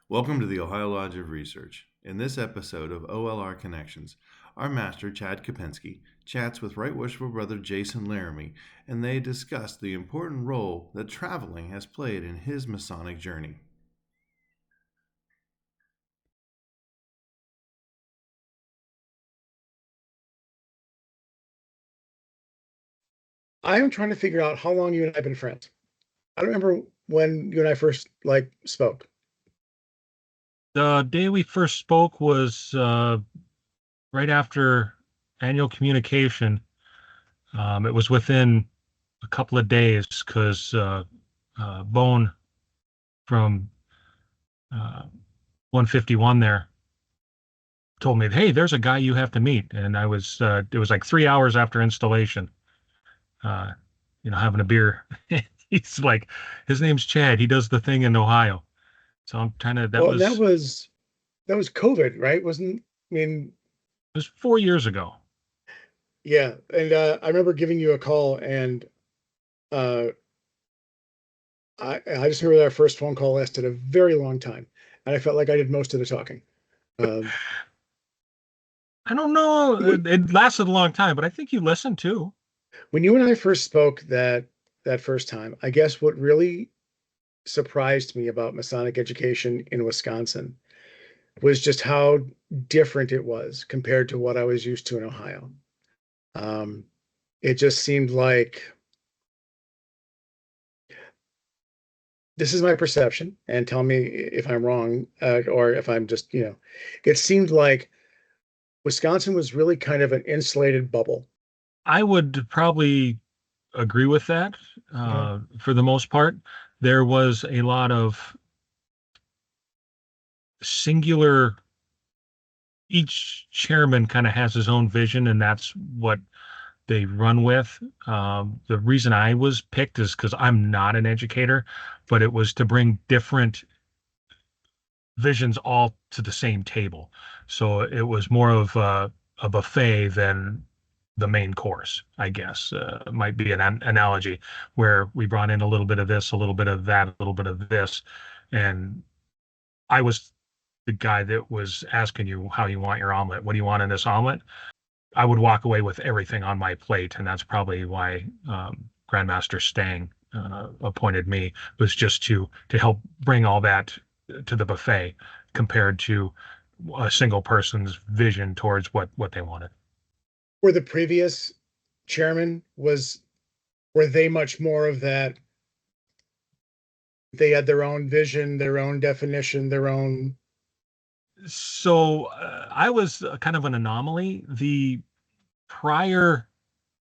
Welcome to the Ohio Lodge of Research. In this episode of OLR Connections, our master, Chad Kopinski, chats with Right Worshipful Brother Jason Laramee, and they discuss the important role that traveling has played in his Masonic journey. I'm trying to figure out how long you and I have been friends. I don't remember when you and I first spoke. The day we first spoke was right after annual communication. It was within a couple of days because Bone from uh, 151 there told me, "Hey, there's a guy you have to meet," and it was like 3 hours after installation. Uh, having a beer. He's like, his name's Chad. He does the thing in Ohio. So I'm kind of that Well, and was that was COVID, right? Wasn't I mean, it was 4 years ago. yeah. And I remember giving you a call, and uh, I just remember that our first phone call lasted a very long time, and I felt like I did most of the talking. Um, I don't know. when, It lasted a long time, but I think you listened too. when you and I first spoke that first time, I guess what really surprised me about Masonic education in Wisconsin was just how different it was compared to what I was used to in Ohio. Um, it just seemed like this is my perception, and tell me if I'm wrong, or if I'm just, it seemed like Wisconsin was really kind of an insulated bubble. I would probably agree with that Mhm. for the most part. There was a lot of singular, each chairman kind of has his own vision, and that's what they run with. The reason I was picked is because I'm not an educator, but it was to bring different visions all to the same table. So it was more of a buffet than the main course, I guess. Might be an analogy where we brought in a little bit of this, a little bit of that, a little bit of this. And I was the guy that was asking you how you want your omelet. What do you want in this omelet? I would walk away with everything on my plate. And that's probably why Grandmaster Stang appointed me, was just to help bring all that to the buffet compared to a single person's vision towards what they wanted. Where the previous chairman was, were they much more of that? They had their own vision, their own definition, their own. So I was kind of an anomaly. The prior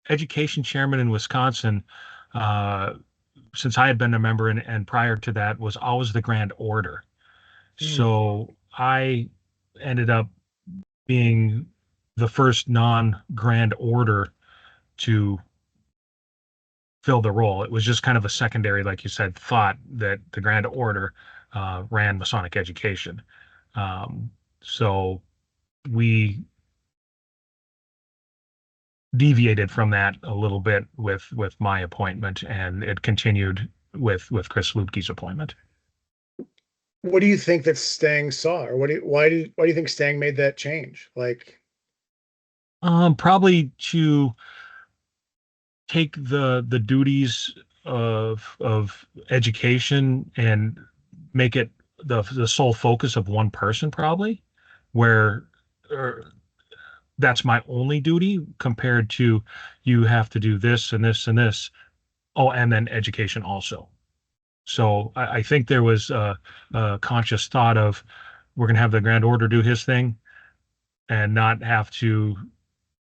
education chairman in Wisconsin, uh, since I had been a member, and prior to that, was always the Grand Order. Hmm. So I ended up being the first non-Grand Order to fill the role. It was just kind of a secondary, like you said, thought that the Grand Order ran Masonic education. Um, so we deviated from that a little bit with my appointment, and it continued with Chris Lubke's appointment. What do you think that Stang saw, or why do you think Stang made that change? Like, Probably to take the duties of education and make it the sole focus of one person, probably, where that's my only duty compared to you have to do this and this and this. Oh, and then education also. So I think there was a conscious thought of, we're going to have the Grand Order do his thing and not have to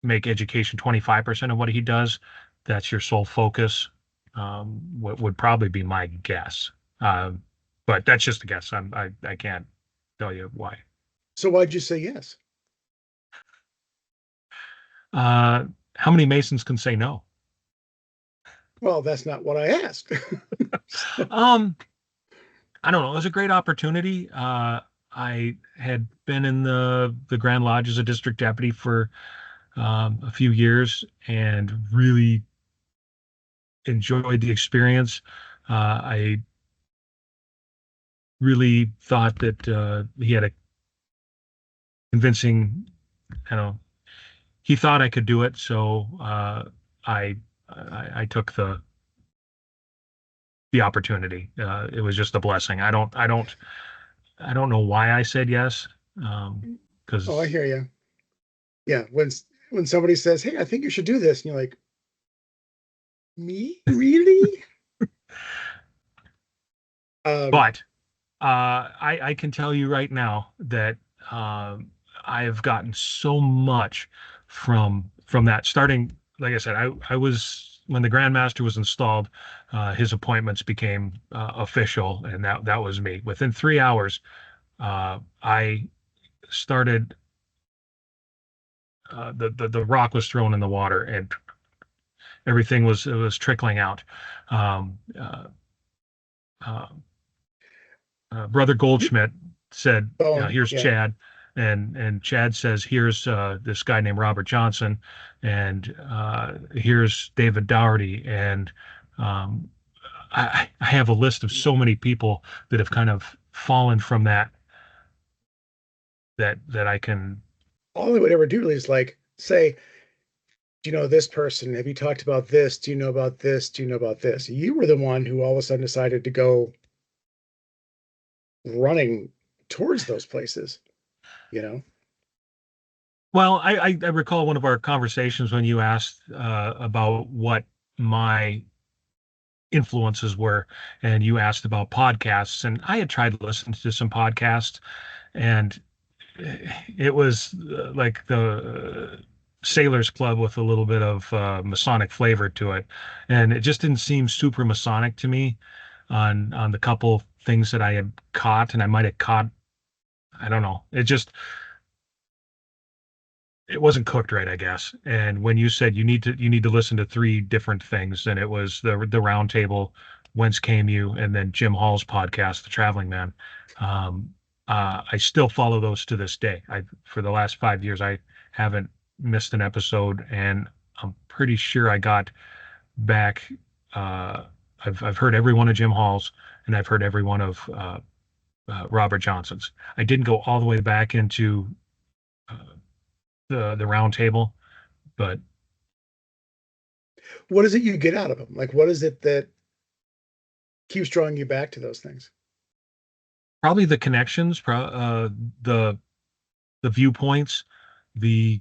make education 25% of what he does. That's your sole focus. What would probably be my guess. But that's just a guess. I can't tell you why. so why'd you say yes? Uh, how many Masons can say no? Well, that's not what I asked. Um, I don't know. It was a great opportunity. I had been in the Grand Lodge as a district deputy for a few years and really enjoyed the experience. I really thought that he had a convincing, you know, he thought I could do it. So I, I took the opportunity. It was just a blessing. I don't know why I said yes. Oh, I Because hear you. Yeah, when somebody says, "Hey, I think you should do this," and you're like, "Me, really?" Um, but I can tell you right now that I have gotten so much from that. Starting, like I said, I was when the Grandmaster was installed, his appointments became official, and that was me. Within 3 hours, I started. The rock was thrown in the water, and everything was trickling out. Um, uh, uh, Brother Goldschmidt said, Bowen, "Here's yeah. Chad," and Chad says, "Here's this guy named Robert Johnson, and here's David Dougherty." And um, I have a list of so many people that have kind of fallen from that I can. All I would ever do is like say, "Do you know this person? Have you talked about this? Do you know about this? Do you know about this?" You were the one who all of a sudden decided to go running towards those places, you know? Well, I recall one of our conversations when you asked about what my influences were, and you asked about podcasts, and I had tried to listen to some podcasts, and it was like the Sailors Club with a little bit of Masonic flavor to it, and it just didn't seem super Masonic to me on the couple things that I had caught, and I might have caught. I don't know. It wasn't cooked right, I guess. And when you said you need to listen to three different things, and it was the round table, Whence Came You, and then Jim Hall's podcast, The Traveling Man. Um, I still follow those to this day. I For the last 5 years, I haven't missed an episode, and I'm pretty sure I got back. Uh, I've heard every one of Jim Hall's, and I've heard every one of Robert Johnson's. I didn't go all the way back into uh, the round table, but What is it you get out of them? Like, what is it that keeps drawing you back to those things? probably the connections, the the viewpoints, the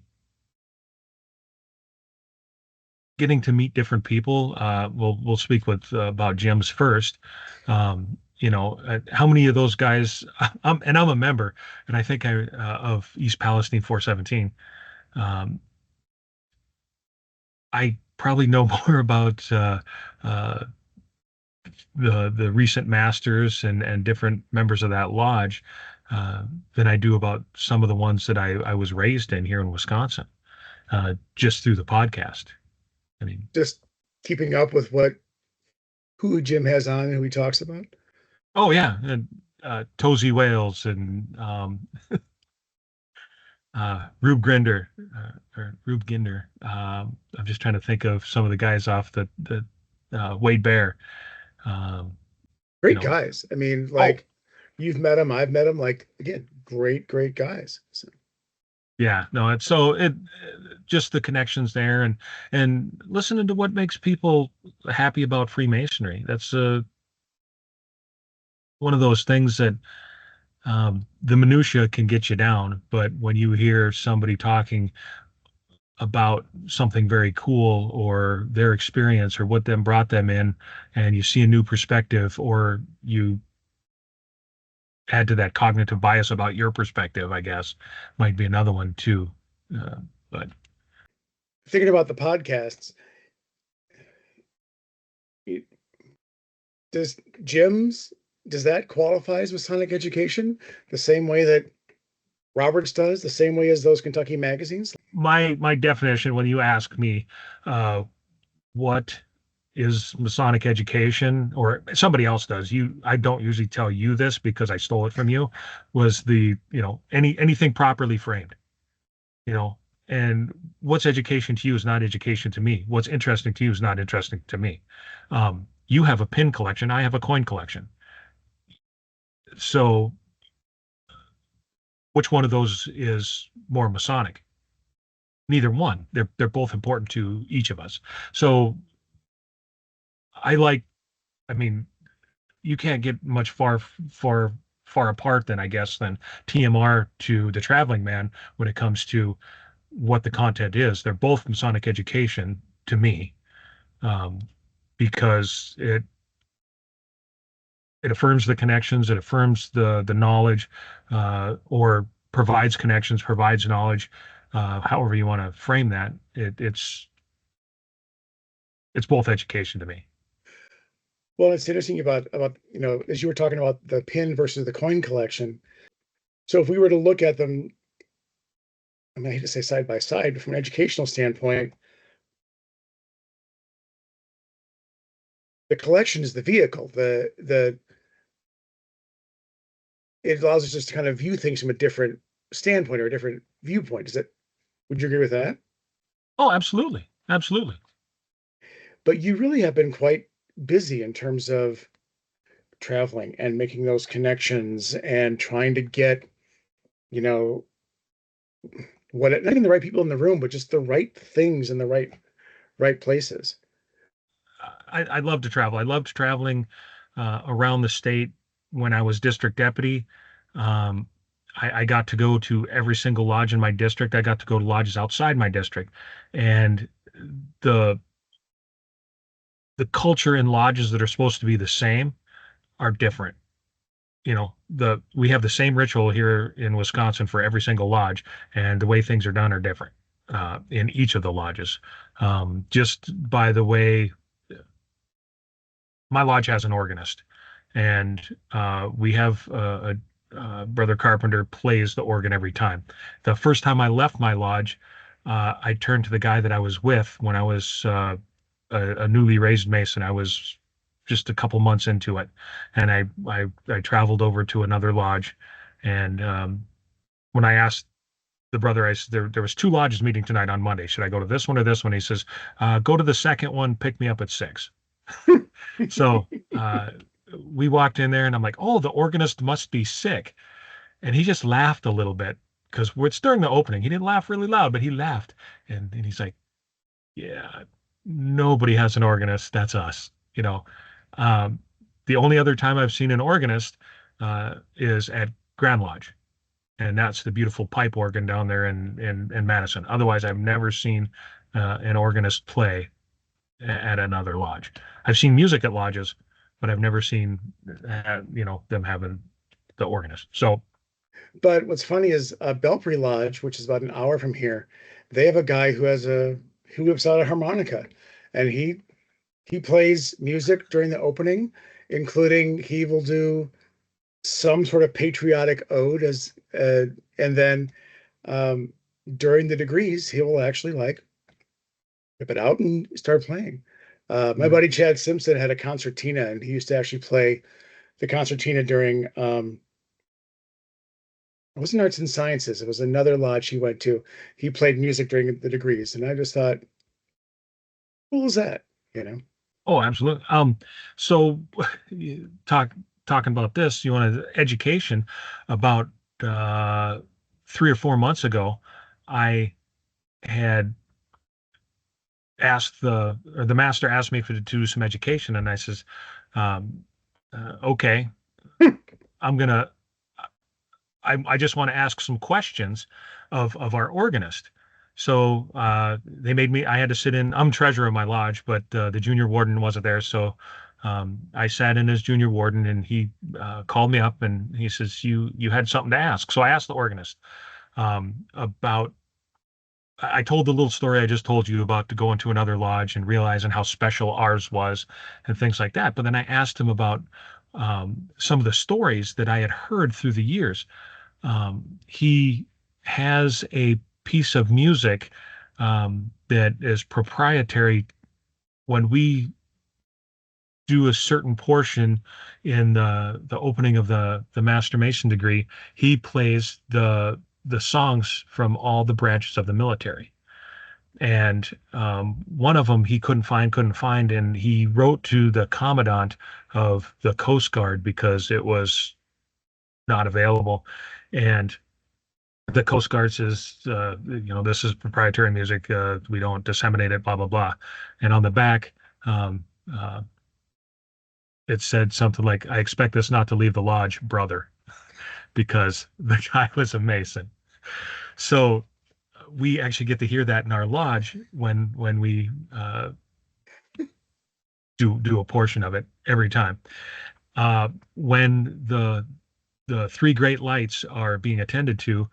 getting to meet different people. We'll speak with about Jim's first. How many of those guys? I'm a member, and I think of East Palestine 417. Um, I probably know more about uh, the recent masters and different members of that lodge uh, than I do about some of the ones that I was raised in here in Wisconsin, just through the podcast. I mean, Just keeping up with who Jim has on and who he talks about? oh yeah, and Tozy Wales and Rube Grinder or Rube Ginder. I'm just trying to think of some of the guys off the Wade Bear. Um, you Great know, guys. I mean, oh like you've met them, I've met them. Like again, great, great guys. So, yeah, no, it's so it just the connections there and listening to what makes people happy about Freemasonry. That's one of those things that the minutia can get you down, but when you hear somebody talking about something very cool or their experience or what them brought them in, and you see a new perspective, or you add to that cognitive bias about your perspective, I guess, might be another one too. But thinking about the podcasts, it- does Jim's does that qualify as Masonic education the same way that Roberts does, the same way as those Kentucky magazines? my definition, when you ask me, uh, what is Masonic education, or somebody else does, I don't usually tell you this because I stole it from you, was anything properly framed, you know, and what's education to you is not education to me. What's interesting to you is not interesting to me. You have a pin collection. I have a coin collection. So which one of those is more Masonic? Neither one. They're both important to each of us. So I like, I mean, you can't get much far apart than I guess than TMR to the Traveling Man when it comes to what the content is. They're both Masonic education to me, um, because it affirms the connections, it affirms the knowledge, or provides connections, provides knowledge, however you want to frame that. It's both education to me. Well, it's interesting about as you were talking about the pin versus the coin collection. So if we were to look at them, I mean, I hate to say side by side, but from an educational standpoint, the collection is the vehicle. The It allows us just to kind of view things from a different standpoint or a different viewpoint. Would you agree with that? Oh, absolutely. Absolutely. But you really have been quite busy in terms of traveling and making those connections and trying to get, you know, not even the right people in the room, but just the right things in the right places. I love to travel. I loved traveling around the state when I was district deputy. Um, I got to go to every single lodge in my district. I got to go to lodges outside my district, and the the culture in lodges that are supposed to be the same are different. We have the same ritual here in Wisconsin for every single lodge, and the way things are done are different in each of the lodges. Just by the way, my lodge has an organist, and we have Brother Carpenter plays the organ every time. The first time I left my lodge, I turned to the guy that I was with when I was a newly raised Mason. I was just a couple months into it, and I traveled over to another lodge, and when I asked the brother, I said there was two lodges meeting tonight on Monday. Should I go to this one or this one? He says, go to the second one. Pick me up at 6. So we walked in there, and I'm like, oh, the organist must be sick. And he just laughed a little bit because it's during the opening. He didn't laugh really loud, but he laughed. And he's like, yeah, nobody has an organist. That's us. Um, the only other time I've seen an organist is at Grand Lodge. And that's the beautiful pipe organ down there in Madison. Otherwise, I've never seen an organist play at another lodge. I've seen music at lodges, but I've never seen them having the organist. So, but what's funny is Belpre Lodge, which is about an hour from here, they have a guy who whips out a harmonica, and he plays music during the opening, including he will do some sort of patriotic ode and then um, during the degrees he will actually like whip it out and start playing. My buddy Chad Simpson had a concertina, and he used to actually play the concertina during it wasn't arts and sciences. It was another lodge he went to. He played music during the degrees, and I just thought, what was that? You know? oh, absolutely. So talking about this, you want education about 3 or 4 months ago, I had asked the master asked me to do some education, and I says, okay, I'm gonna I just want to ask some questions of our organist. So they made me, I had to sit in, I'm treasurer of my lodge, but the junior warden wasn't there. So I sat in as junior warden, and he called me up, and he says, you had something to ask. So I asked the organist about, I told the little story I just told you about to go into another lodge and realizing how special ours was and things like that. But then I asked him about some of the stories that I had heard through the years. He has a piece of music that is proprietary. When we do a certain portion in the opening of the Master Mason degree, he plays the songs from all the branches of the military. And one of them he couldn't find, and he wrote to the commandant of the Coast Guard because it was not available. And the Coast Guard says, this is proprietary music. We don't disseminate it, blah, blah, blah. And on the back, um, uh, it said something like, I expect this not to leave the lodge, brother, because the guy was a Mason. So we actually get to hear that in our lodge when we do a portion of it every time. When the three great lights are being attended to,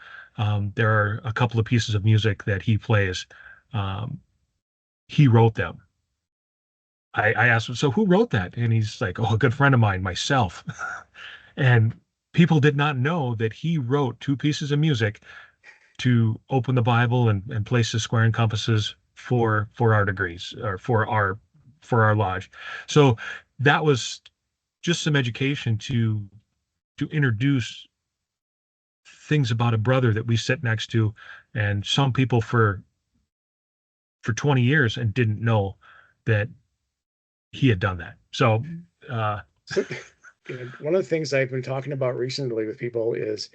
there are a couple of pieces of music that he plays. Um, he wrote them. I asked him, so who wrote that? And he's like, oh, a good friend of mine, myself. And people did not know that he wrote two pieces of music to open the Bible and place the square and compasses for our degrees or for our lodge. So that was just some education to introduce things about a brother that we sit next to, and some people for 20 years and didn't know that he had done that. So So, one of the things I've been talking about recently with people is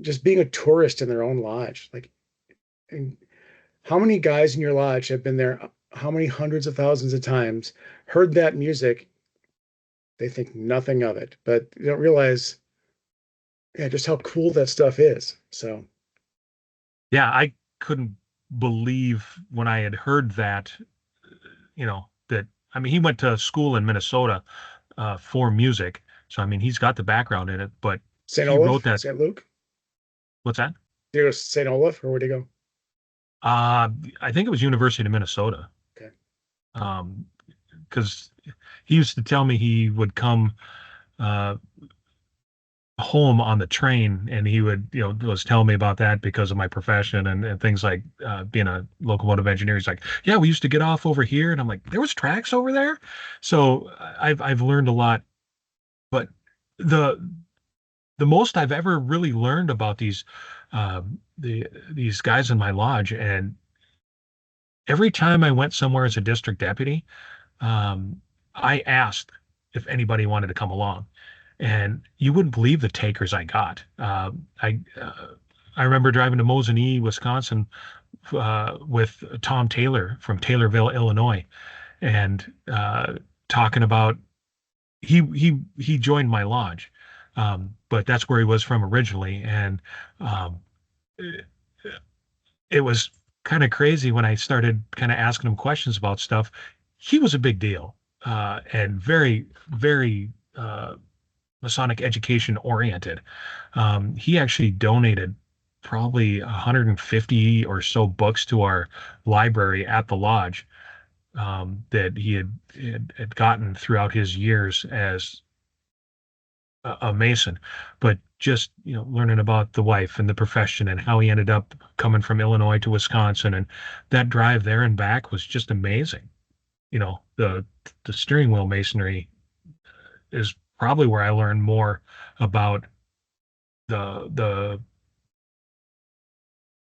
just being a tourist in their own lodge. Like, and how many guys in your lodge have been there? How many hundreds of thousands of times heard that music? They think nothing of it, but they don't realize, yeah, just how cool that stuff is. So, yeah, I couldn't believe when I had heard that, that, I mean, he went to school in Minnesota for music. So, I mean, he's got the background in it, but St. he wrote Olaf, that. St. Luke, What's that? did you go to St. Olaf, or where'd you go? I think it was University of Minnesota. Okay. Because he used to tell me he would come uh, home on the train, and he would, was telling me about that because of my profession and things like being a locomotive engineer. He's like, yeah, we used to get off over here, and I'm like, there was tracks over there. So I've learned a lot, but the most I've ever really learned about these guys in my lodge, and every time I went somewhere as a district deputy, I asked if anybody wanted to come along, and you wouldn't believe the takers I got. I remember driving to Mosinee, Wisconsin, with Tom Taylor from Taylorville, Illinois, and talking about he joined my lodge, but that's where he was from originally, and um, it was kind of crazy when I started kind of asking him questions about stuff. He was a big deal, and very, very Masonic education oriented. He actually donated probably 150 or so books to our library at the lodge, that he had gotten throughout his years as a Mason, but just learning about the wife and the profession and how he ended up coming from Illinois to Wisconsin, and that drive there and back was just amazing. The steering wheel masonry is probably where I learned more about the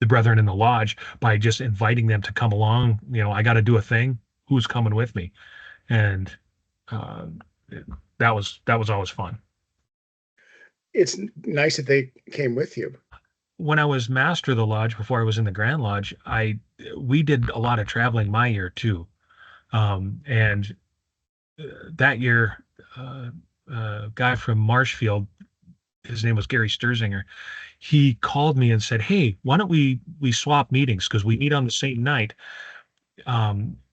brethren in the lodge, by just inviting them to come along. I got to do a thing. Who's coming with me? And uh, that was always fun. it's nice that they came with you. When I was master of the lodge, before I was in the Grand Lodge, we did a lot of traveling my year too. And that year, a guy from Marshfield, his name was Gary Sturzinger, he called me and said, hey, why don't we swap meetings, because we meet on the same night.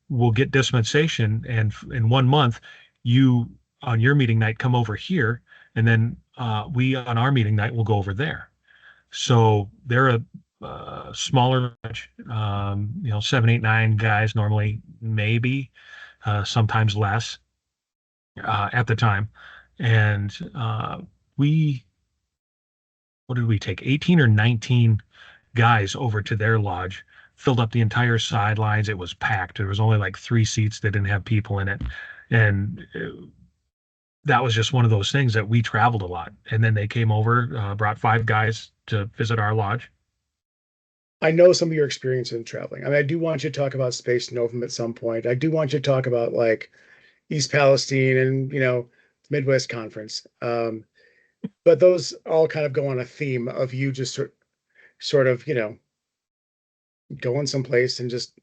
We'll get dispensation, and in 1 month, you on your meeting night come over here, and then we on our meeting night will go over there. So they're a smaller lodge, 7, 8, 9 guys normally, maybe sometimes less at the time. And we, what did we take? 18 or 19 guys over to their lodge, filled up the entire sidelines. It was packed. There was only like 3 seats that didn't have people in it. And that was just one of those things that we traveled a lot. And then they came over, brought 5 guys to visit our lodge. I know some of your experience in traveling. I mean, I do want you to talk about Space Novum at some point. I do want you to talk about like East Palestine and Midwest Conference. But those all kind of go on a theme of you just sort of, going someplace and just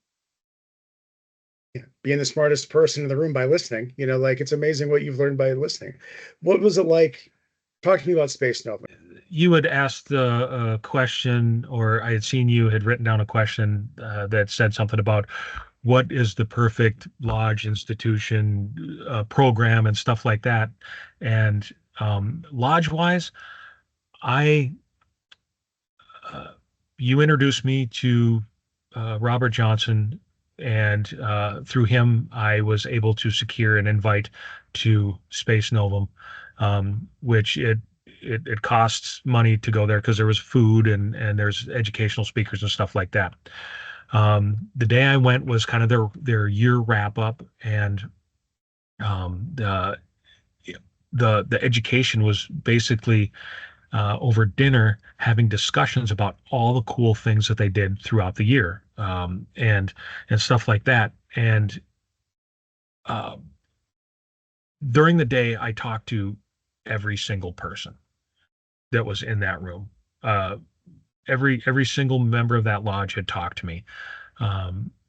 being the smartest person in the room by listening. Like it's amazing what you've learned by listening. What was it like? Talk to me about Space Nova. You had asked the question, or I had seen you had written down a question that said something about what is the perfect lodge institution program and stuff like that. And lodge wise, I you introduced me to Robert Johnson, and through him, I was able to secure an invite to Space Novum, which it costs money to go there because there was food and there's educational speakers and stuff like that. The day I went was kind of their year wrap up, and the the education was basically over dinner having discussions about all the cool things that they did throughout the year, and stuff like that. And uh, during the day, I talked to every single person that was in that room. Uh, every single member of that lodge had talked to me.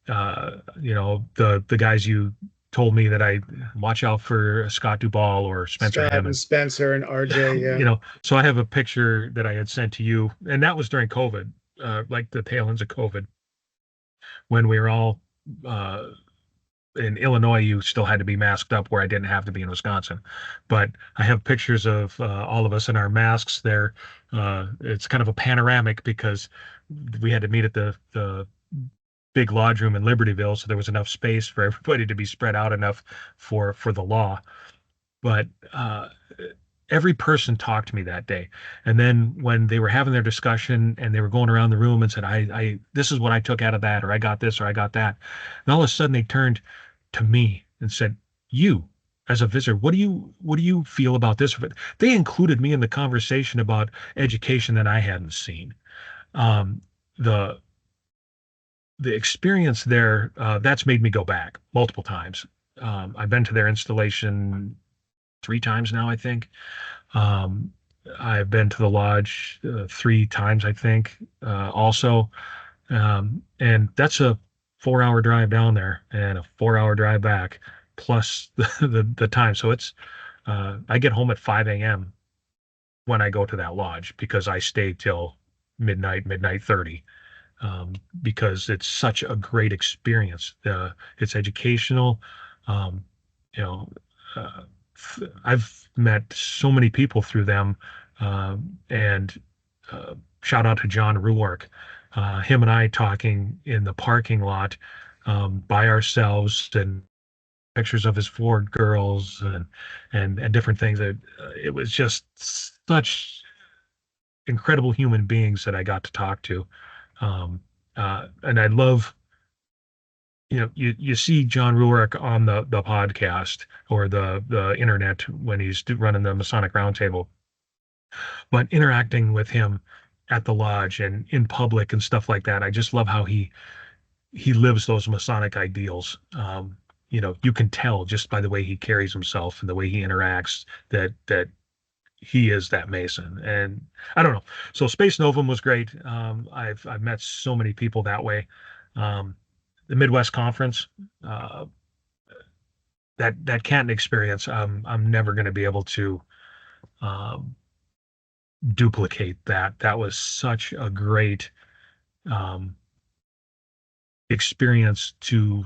The guys you told me that I watch out for Scott Duvall or Spencer Scott and Hammond. Spencer and RJ, yeah. So I have a picture that I had sent to you, and that was during COVID, like the tail ends of COVID, when we were all uh, in Illinois. You still had to be masked up, where I didn't have to be in Wisconsin. But I have pictures of all of us in our masks there. It's kind of a panoramic because we had to meet at the big lodge room in Libertyville, so there was enough space for everybody to be spread out enough for the law. But every person talked to me that day. And then when they were having their discussion and they were going around the room and said, I this is what I took out of that, or I got this, or I got that. And all of a sudden they turned to me and said, you as a visitor, what do you feel about this? But they included me in the conversation about education that I hadn't seen. Um, the the experience there, that's made me go back multiple times. I've been to their installation 3 times now, I think. Um, I've been to the lodge 3 times, I think, also. And that's a 4 hour drive down there and a 4 hour drive back, plus the time. So I get home at 5 a.m. when I go to that lodge because I stay till midnight 30, because it's such a great experience. It's educational. Um, you know, uh, I've met so many people through them, and shout out to John Ruark. Him and I talking in the parking lot by ourselves, and pictures of his Ford girls and different things. It was just such incredible human beings that I got to talk to. And I love, you see John Ruark on the podcast or the internet when he's running the Masonic Roundtable, but interacting with him at the lodge and in public and stuff like that, I just love how he lives those Masonic ideals. You can tell just by the way he carries himself and the way he interacts that he is that Mason. And I don't know. So Space Novum was great. I've met so many people that way. The Midwest Conference, that Canton experience, I'm never going to be able to um, duplicate that. That was such a great um, experience to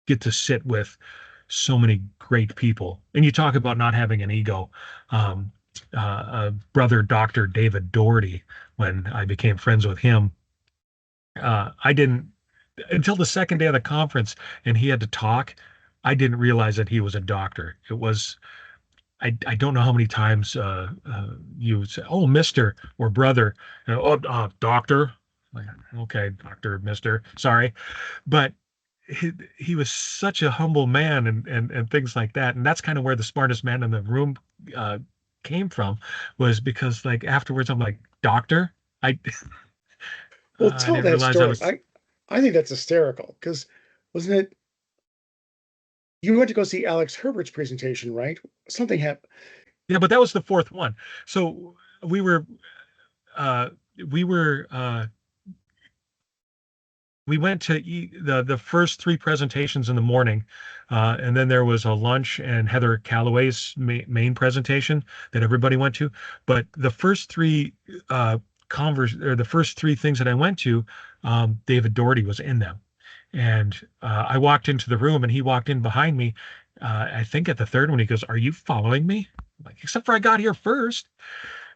get to sit with so many great people. And you talk about not having an ego. Um, Brother Dr. David Doherty, when I became friends with him, I didn't, until the second day of the conference and he had to talk, I didn't realize that he was a doctor. I don't know how many times you would say, "Oh, Mister" or "Brother," Doctor. Like, okay, Doctor, Mister. Sorry, but he was such a humble man and things like that. And that's kind of where the smartest man in the room uh, came from, was because like afterwards I'm like, "Doctor." I Well, I tell didn't that realize I story. was. I think that's hysterical because wasn't it you went to go see Alex Herbert's presentation, right? Something happened. Yeah, but that was the fourth one. So we were uh we were we went to eat the first three presentations in the morning, and then there was a lunch and Heather Calloway's main presentation that everybody went to. But the first three the first three things that I went to, David Doherty was in them, and I walked into the room and he walked in behind me. I think at the third one he goes, "Are you following me?" I'm like, except for I got here first.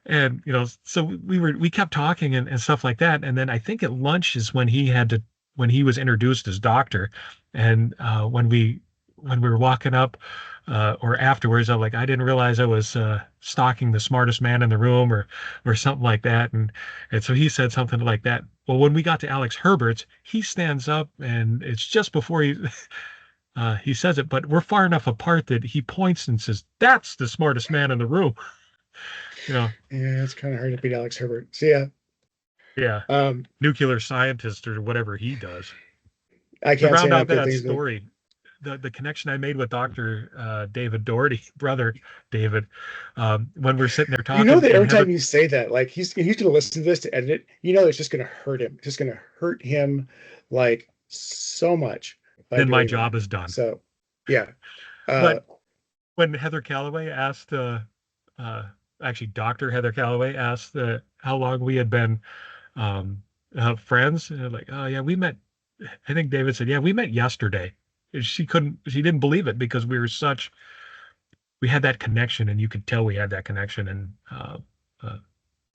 And so we kept talking and stuff like that. And then I think at lunch is when he was introduced as doctor. And when we were walking up, or afterwards, I'm like, I didn't realize I was stalking the smartest man in the room, or something like that. And so he said something like that. Well, when we got to Alex Herbert's, he stands up and it's just before he says it, but we're far enough apart that he points and says, "That's the smartest man in the room." You know, Yeah, it's kind of hard to beat Alex Herbert. So yeah, yeah, um, nuclear scientist or whatever he does. I To can't say round out enough good that things. story, the connection I made with Dr. David Doherty, brother David, when we're sitting there You know talking, that and every Heather, time you say that, like he's gonna listen to this to edit it. You know, it's just gonna hurt him. It's just gonna hurt him like so much by then my doing that. job is done. So, yeah. But Uh, when Heather Calloway asked, uh, actually Dr. Heather Calloway asked how long we had been friends, and they're like, oh yeah, we met. I think David said, yeah, we met yesterday. And she didn't believe it because we had that connection, and you could tell we had that connection, and uh,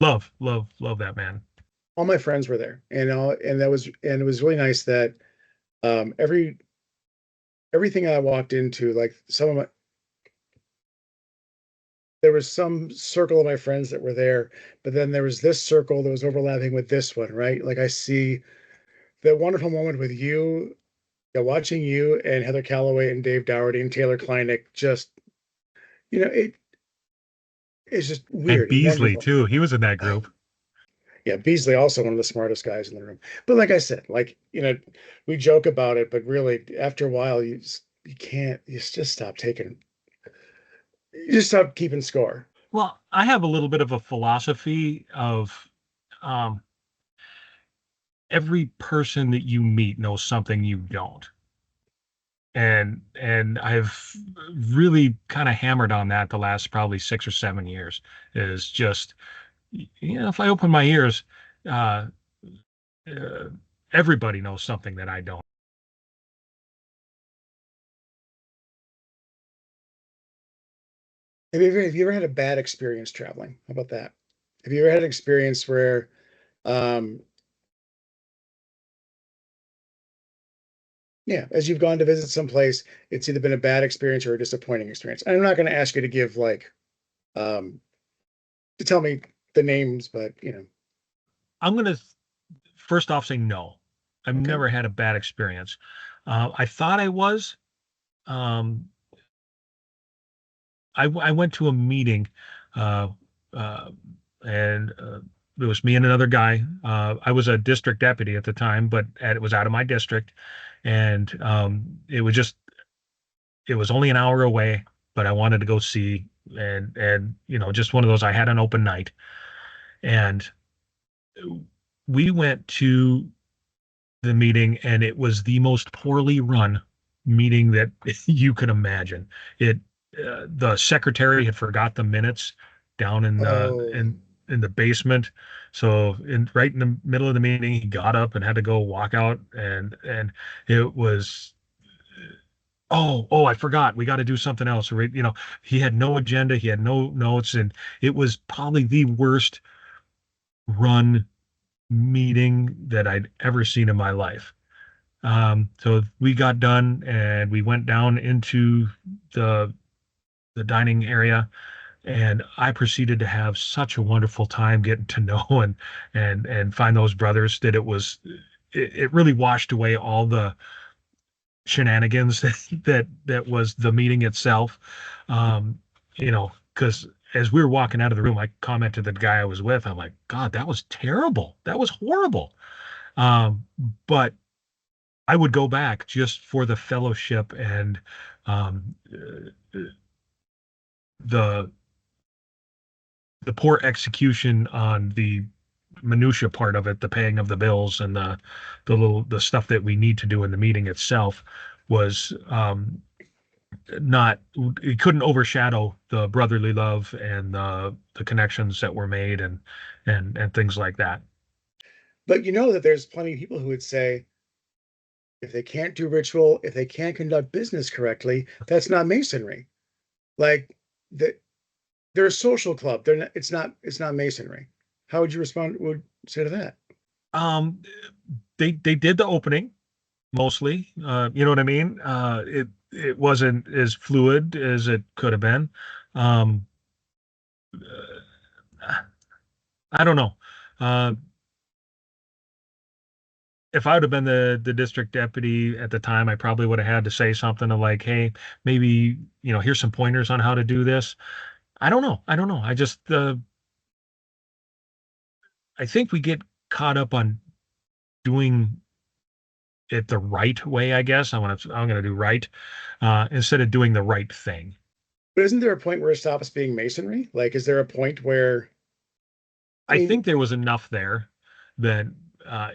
love that man. all my friends were there, and it was really nice that um, every everything I walked into, like some of my there was some circle of my friends that were there, but then there was this circle that was overlapping with this one, right? Like I see that wonderful moment with you, yeah, watching you and Heather Calloway and Dave Dougherty and Taylor Kleinig just, it's just And weird and Beasley wonderful. too. He was in that group. Yeah, Beasley also one of the smartest guys in the room. But like I said, like, we joke about it, but really after a while you can't you just stop taking you just stop keeping score. Well, I have a little bit of a philosophy of um, every person that you meet knows something you don't. And I've really kind of hammered on that the last probably 6 or 7 years, is just, if I open my ears, uh, uh, everybody knows something that I don't. Have you ever had a bad experience traveling? How about that? Have you ever had an experience where um yeah, as you've gone to visit someplace, it's either been a bad experience or a disappointing experience? And I'm not going to ask you to give like um to tell me the names, but I'm going to first off say no. I've okay. never had a bad experience. I thought I was. Um, I went to a meeting, uh, uh, and it was me and another guy. I was a district deputy at the time, but it was out of my district, and it was only an hour away, but I wanted to go see, and just one of those. I had an open night, and we went to the meeting, and it was the most poorly run meeting that you could imagine. It The secretary had forgot the minutes down Oh, in the basement. So right in the middle of the meeting, he got up and had to go walk out, and it was, oh, I forgot. We got to do something else. He had no agenda, he had no notes, and it was probably the worst run meeting that I'd ever seen in my life. So we got done and we went down into the the dining area, and I proceeded to have such a wonderful time getting to know and find those brothers that it really washed away all the shenanigans that was the meeting itself. Because as we were walking out of the room, I commented to the guy I was with, I'm like, God, that was terrible. That was horrible. But I would go back just for the fellowship and um, the the poor execution on the minutia part of it, the paying of the bills and the stuff that we need to do in the meeting itself was not it couldn't overshadow the brotherly love and the connections that were made and things like that. But you know that there's plenty of people who would say if they can't do ritual, if they can't conduct business correctly, that's not masonry. Like they're a social club. They're not, it's not masonry. How would you respond would say to that? Um, they did the opening mostly. You know what I mean? It wasn't as fluid as it could have been. Um, I don't know. Uh, if I would have been the district deputy at the time, I probably would have had to say something of like, hey, maybe, here's some pointers on how to do this. I don't know. I don't know. I think we get caught up on doing it the right way, I guess. I'm gonna do right, instead of doing the right thing. But isn't there a point where it stops being masonry? Like, is there a point where, I I mean, think there was enough there that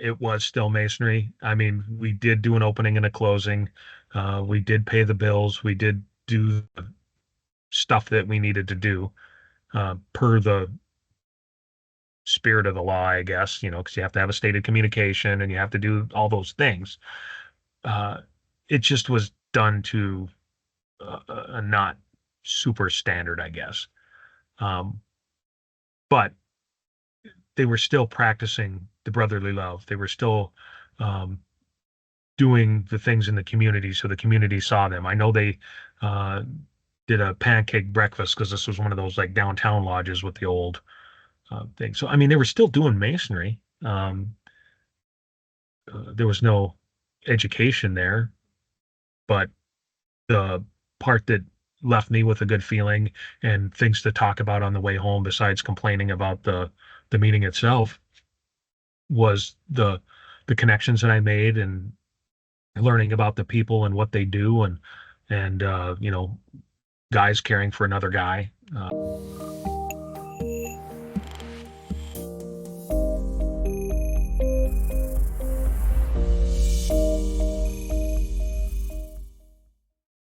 it was still masonry. I mean, we did do an opening and a closing. We did pay the bills. We did do the stuff that we needed to do per the spirit of the law, I guess, because you have to have a stated communication and you have to do all those things. Uh, it just was done to a not super standard, I guess. But they were still practicing the brotherly love. They were still um, doing the things in the community so the community saw them. I know they uh, did a pancake breakfast because this was one of those like downtown lodges with the old thing. So, I mean, they were still doing masonry. There was no education there, but the part that left me with a good feeling and things to talk about on the way home, besides complaining about the meeting itself, was the connections that I made and learning about the people and what they do and guys caring for another guy.